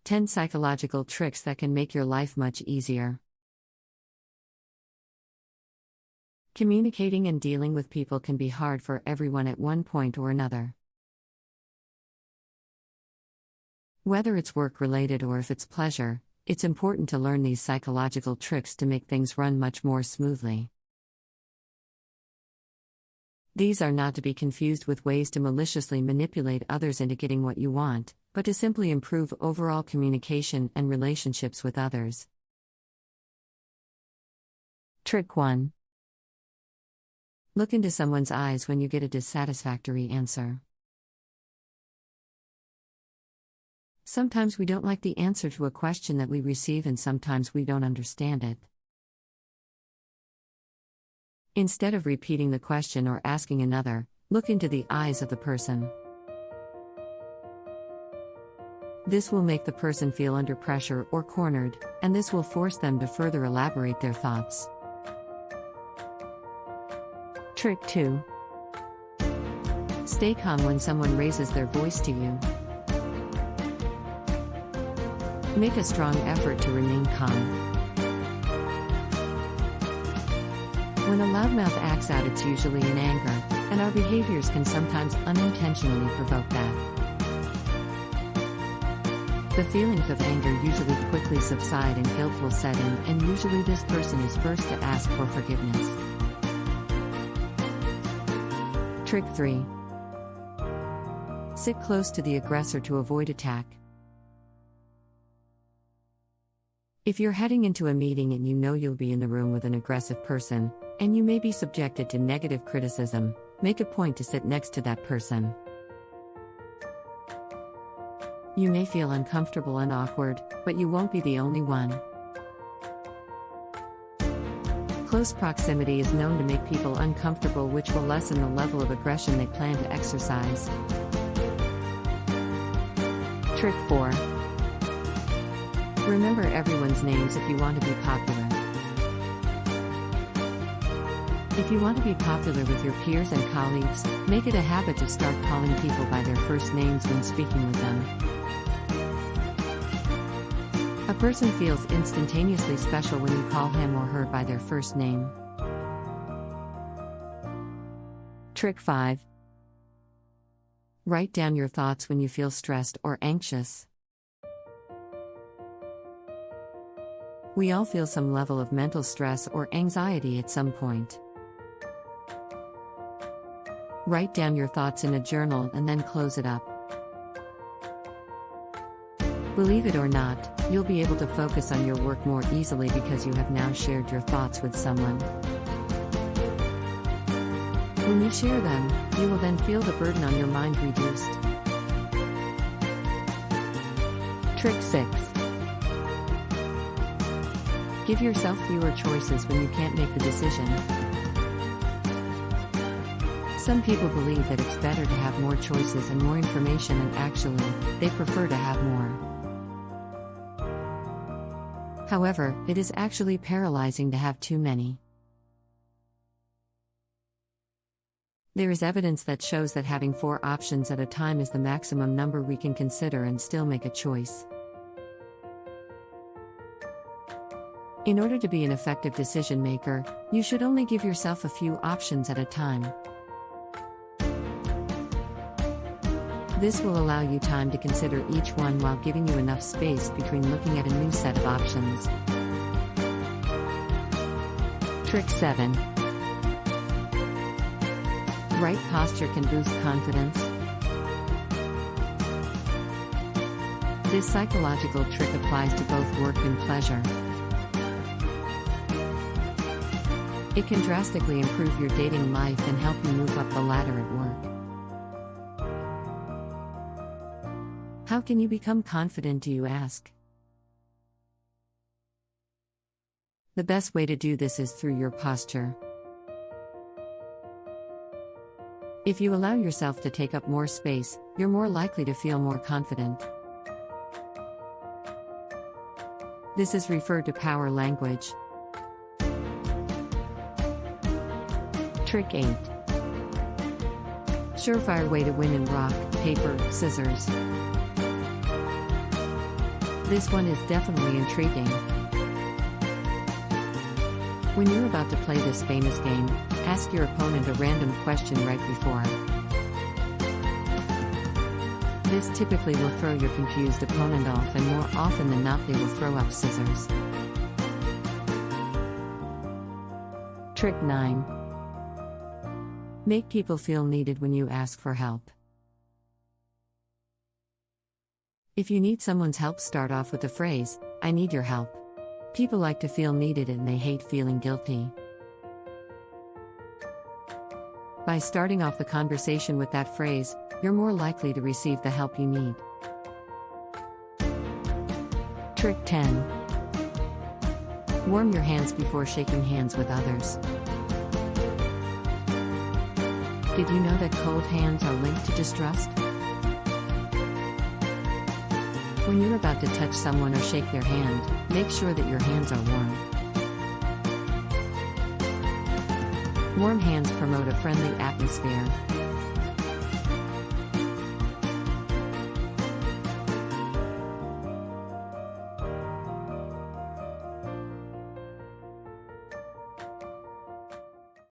10 Psychological Tricks that can make your life much easier. Communicating and dealing with people can be hard for everyone at one point or another. Whether it's work-related or if it's pleasure, it's important to learn these psychological tricks to make things run much more smoothly. These are not to be confused with ways to maliciously manipulate others into getting what you want, but to simply improve overall communication and relationships with others. Trick 1. Look into someone's eyes when you get a dissatisfactory answer. Sometimes we don't like the answer to a question that we receive, and sometimes we don't understand it. Instead of repeating the question or asking another, look into the eyes of the person. This will make the person feel under pressure or cornered, and this will force them to further elaborate their thoughts. Trick 2. Stay calm when someone raises their voice to you. Make a strong effort to remain calm. When a loudmouth acts out, it's usually in anger, and our behaviors can sometimes unintentionally provoke that. The feelings of anger usually quickly subside and guilt will set in, and usually this person is first to ask for forgiveness. Trick 3. Sit close to the aggressor to avoid attack. If you're heading into a meeting and you know you'll be in the room with an aggressive person, and you may be subjected to negative criticism, make a point to sit next to that person. You may feel uncomfortable and awkward, but you won't be the only one. Close proximity is known to make people uncomfortable, which will lessen the level of aggression they plan to exercise. Trick 4. Remember everyone's names if you want to be popular. If you want to be popular with your peers and colleagues, make it a habit to start calling people by their first names when speaking with them. A person feels instantaneously special when you call him or her by their first name. Trick 5. Write down your thoughts when you feel stressed or anxious. We all feel some level of mental stress or anxiety at some point. Write down your thoughts in a journal and then close it up. Believe it or not, you'll be able to focus on your work more easily because you have now shared your thoughts with someone. When you share them, you will then feel the burden on your mind reduced. Trick 6. Give yourself fewer choices when you can't make the decision. Some people believe that it's better to have more choices and more information, and actually, they prefer to have more. However, it is actually paralyzing to have too many. There is evidence that shows that having 4 options at a time is the maximum number we can consider and still make a choice. In order to be an effective decision maker, you should only give yourself a few options at a time. This will allow you time to consider each one while giving you enough space between looking at a new set of options. Trick 7. Right posture can boost confidence. This psychological trick applies to both work and pleasure. It can drastically improve your dating life and help you move up the ladder at work. How can you become confident, do you ask? The best way to do this is through your posture. If you allow yourself to take up more space, you're more likely to feel more confident. This is referred to power language. Trick 8. Surefire way to win in rock, paper, scissors. This one is definitely intriguing. When you're about to play this famous game, ask your opponent a random question right before. This typically will throw your confused opponent off, and more often than not they will throw up scissors. Trick 9. Make people feel needed when you ask for help. If you need someone's help, start off with the phrase, "I need your help." People like to feel needed and they hate feeling guilty. By starting off the conversation with that phrase, you're more likely to receive the help you need. Trick 10. Warm your hands before shaking hands with others. Did you know that cold hands are linked to distrust? When you're about to touch someone or shake their hand, make sure that your hands are warm. Warm hands promote a friendly atmosphere,